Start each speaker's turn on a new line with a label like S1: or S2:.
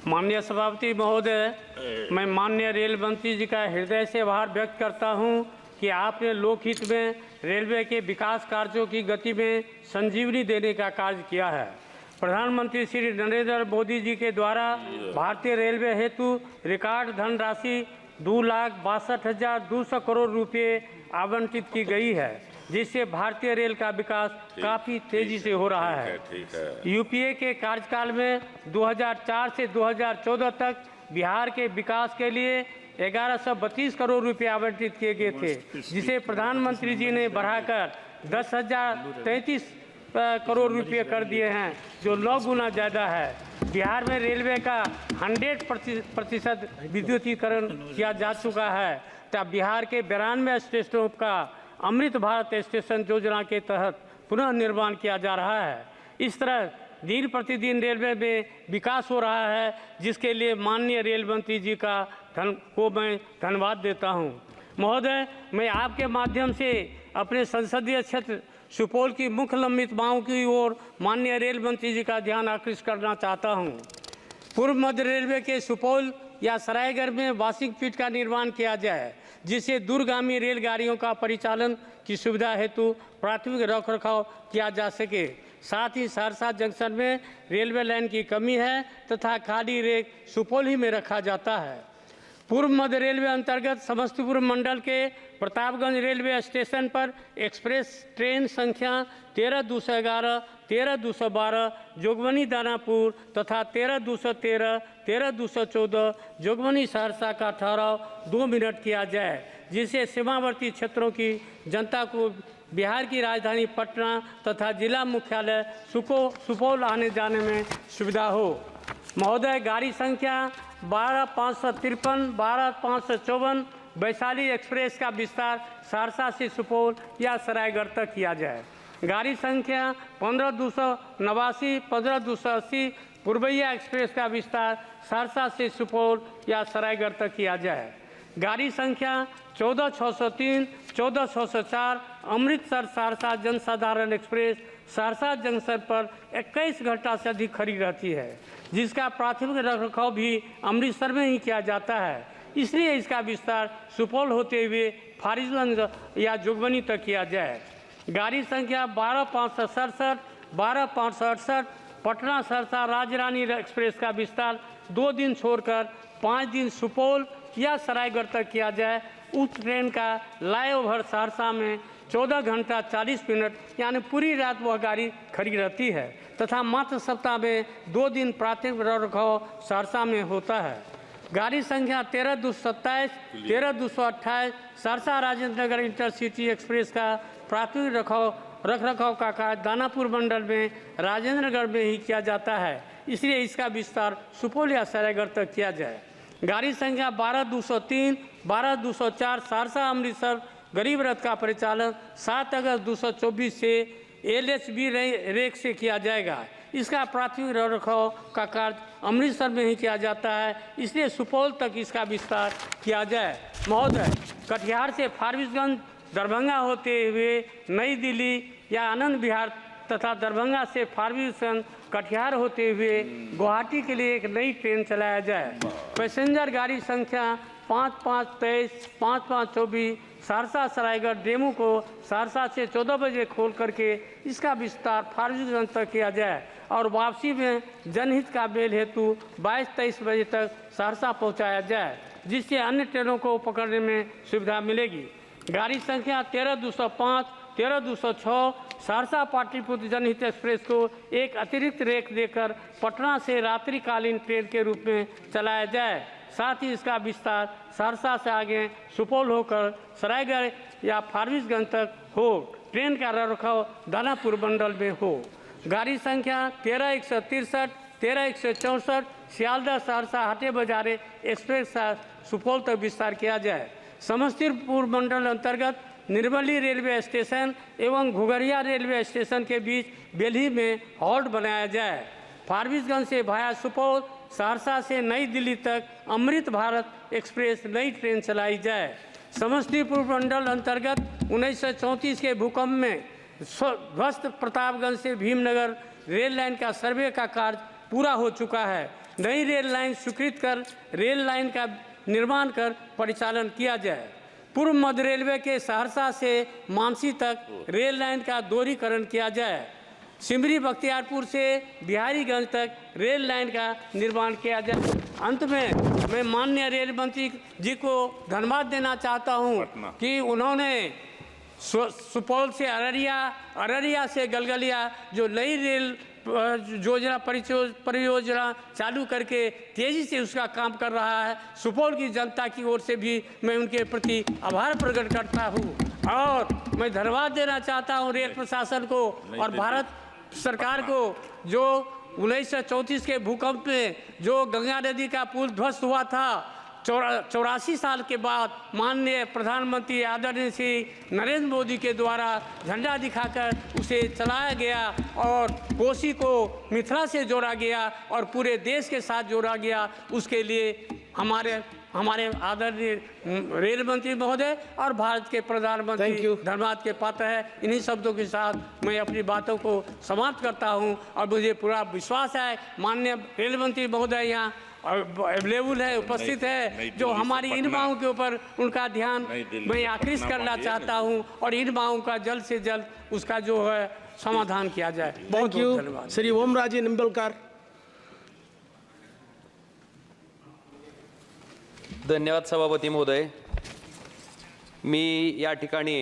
S1: माननीय सभापति महोदय, मैं माननीय रेल मंत्री जी का हृदय से आभार व्यक्त करता हूं कि आपने लोकहित में रेलवे के विकास कार्यों की गति में संजीवनी देने का कार्य किया है। प्रधानमंत्री श्री नरेंद्र मोदी जी के द्वारा भारतीय रेलवे हेतु रिकॉर्ड धनराशि 2,62,200 करोड़ रुपये आवंटित की गई है, जिससे भारतीय रेल का विकास काफ़ी तेजी से हो रहा है। यूपीए के कार्यकाल में 2004 से 2014 तक बिहार के विकास के लिए 1132 करोड़ रुपए आवंटित किए गए थे, जिसे प्रधानमंत्री जी ने बढ़ाकर 10,033 करोड़ रुपए कर दिए हैं, जो 9 गुना ज़्यादा है। बिहार में रेलवे का 100% विद्युतीकरण किया जा चुका है तथा बिहार के 92 स्टेशनों का अमृत भारत स्टेशन योजना के तहत पुनः निर्माण किया जा रहा है। इस तरह दिन प्रतिदिन रेलवे में विकास हो रहा है, जिसके लिए माननीय रेल मंत्री जी को मैं धन्यवाद देता हूं। महोदय, मैं आपके माध्यम से अपने संसदीय क्षेत्र सुपौल की मुख्य लंबित मांगों की ओर माननीय रेल मंत्री जी का ध्यान आकृष्ट करना चाहता हूं। पूर्व मध्य रेलवे के सुपौल या सरायगढ़ में वाशिंग पीट का निर्माण किया जाए, जिससे दूरगामी रेलगाड़ियों का परिचालन की सुविधा हेतु प्राथमिक रखरखाव किया जा सके। साथ ही सहरसा जंक्शन में रेलवे लाइन की कमी है तथा खाली रेक सुपौल ही में रखा जाता है। पूर्व मध्य रेलवे अंतर्गत समस्तीपुर मंडल के प्रतापगंज रेलवे स्टेशन पर एक्सप्रेस ट्रेन संख्या 13-211, 13-212, जोगबनी दानापुर तथा 13-213, 13-214 जोगबनी सहरसा का ठहराव 2 मिनट किया जाए, जिससे सीमावर्ती क्षेत्रों की जनता को बिहार की राजधानी पटना तथा जिला मुख्यालय सुपौल आने जाने में सुविधा हो। महोदय, गाड़ी संख्या 12,553, 12,554 वैशाली एक्सप्रेस का विस्तार सहरसा से सुपौल या सरायगढ़ तक किया जाए। गाड़ी संख्या 15,289, 15,280 पूर्वैया एक्सप्रेस का विस्तार सहरसा से सुपौल या सरायगढ़ तक किया जाए। गाड़ी संख्या 14,603, 14,604 अमृतसर सहरसा जनसाधारण एक्सप्रेस सहरसा जंक्शन पर 21 घंटा से अधिक खड़ी रहती है, जिसका प्राथमिक रखरखाव भी अमृतसर में ही किया जाता है। इसलिए इसका विस्तार सुपौल होते हुए फारिसगंज या जोगबनी तक किया जाए। गाड़ी संख्या 12,567, 12,568 पटना सहरसा राजरानी एक्सप्रेस का विस्तार 2 दिन छोड़कर 5 दिन सुपौल या सरायगढ़ तक किया जाए। उस ट्रेन का लाईओवर सहरसा में 14 घंटा 40 मिनट यानी पूरी रात वह गाड़ी खड़ी रहती है तथा मात्र सप्ताह में 2 दिन प्राथमिक रखरखाव सहरसा में होता है। गाड़ी संख्या 13,227, 13,228 सहरसा राजेंद्र नगर इंटरसिटी एक्सप्रेस का प्राथमिक रखरखाव का कार्य दानापुर मंडल में राजेंद्र नगर में ही किया जाता है, इसलिए इसका विस्तार सुपौल या सरायगढ़ तक किया जाए। गाड़ी संख्या 12,203, 12,204 सहरसा अमृतसर गरीब रथ का परिचालन 7 अगस्त 2024 से LHB रेक से किया जाएगा। इसका प्राथमिक रखरखाव का कार्य अमृतसर में ही किया जाता है, इसलिए सुपौल तक इसका विस्तार किया जाए। महोदय, कटिहार से फारबिसगंज दरभंगा होते हुए नई दिल्ली या आनंद विहार तथा दरभंगा से फारबिसगंज कटिहार होते हुए गुवाहाटी के लिए एक नई ट्रेन चलाया जाए। पैसेंजर गाड़ी संख्या 5,523, 5,524 सहरसा सरायगढ़ डेमू को सहरसा से 14 बजे खोल करके इसका विस्तार फारबिसगंज तक किया जाए और वापसी में जनहित का मेल हेतु 22-23 बजे तक सहरसा पहुंचाया जाए, जिससे अन्य ट्रेनों को पकड़ने में सुविधा मिलेगी। गाड़ी संख्या 13,205, 13,206 सहरसा पाटलिपुत्र जनहित एक्सप्रेस को एक अतिरिक्त रेक देकर पटना से रात्रिकालीन ट्रेन के रूप में चलाया जाए। साथ ही इसका विस्तार सहरसा से आगे सुपौल होकर सरायगढ़ या फारबिसगंज तक हो। ट्रेन का रखरखाव दानापुर मंडल में हो। गाड़ी संख्या 13,163, 13,164 सियालदह सहरसा हाटे बाजारे एक्सप्रेस का सुपौल तक विस्तार किया जाए। समस्तीपुर मंडल अंतर्गत निर्मली रेलवे स्टेशन एवं घुघरिया रेलवे स्टेशन के बीच बेल्ही में हॉल्ट बनाया जाए। फारबिसगंज से भाया सुपौल सहरसा से नई दिल्ली तक अमृत भारत एक्सप्रेस नई ट्रेन चलाई जाए। समस्तीपुर मंडल अंतर्गत 1934 के भूकंप में ध्वस्त प्रतापगंज से भीमनगर रेल लाइन का सर्वे का कार्य पूरा हो चुका है। नई रेल लाइन स्वीकृत कर रेल लाइन का निर्माण कर परिचालन किया जाए। पूर्व मध्य रेलवे के सहरसा से मानसी तक रेल लाइन का दोहरीकरण किया जाए। सिमरी बख्तियारपुर से बिहारीगंज तक रेल लाइन का निर्माण किया जाए। अंत में मैं माननीय रेल मंत्री जी को धन्यवाद देना चाहता हूं कि उन्होंने सुपौल से अररिया, अररिया से गलगलिया जो नई रेल योजना परियोजना चालू करके तेजी से उसका काम कर रहा है। सुपौल की जनता की ओर से भी मैं उनके प्रति आभार प्रकट करता हूं और मैं धन्यवाद देना चाहता हूं रेल प्रशासन को और भारत सरकार को, जो 1934 के भूकंप में जो गंगा नदी का पुल ध्वस्त हुआ था, 84 साल के बाद माननीय प्रधानमंत्री आदरणीय श्री नरेंद्र मोदी के द्वारा झंडा दिखाकर उसे चलाया गया और कोसी को मिथिला से जोड़ा गया और पूरे देश के साथ जोड़ा गया। उसके लिए हमारे आदरणीय रेल मंत्री महोदय और भारत के प्रधानमंत्री धन्यवाद के पात्र है। इन्हीं शब्दों के साथ मैं अपनी बातों को समाप्त करता हूं और मुझे पूरा विश्वास है माननीय रेल मंत्री महोदय यहाँ अवेलेबल है, उपस्थित है, जो हमारी इन मांगों के ऊपर उनका ध्यान मैं आकृष्ट करना चाहता हूं और इन मांगों का जल्द से जल्द उसका जो है समाधान किया जाए। बहुत बहुत धन्यवाद।
S2: श्री ओमराजे निंबाळकर।
S3: धन्यवाद सभापती महोदय। मी या ठिकाणी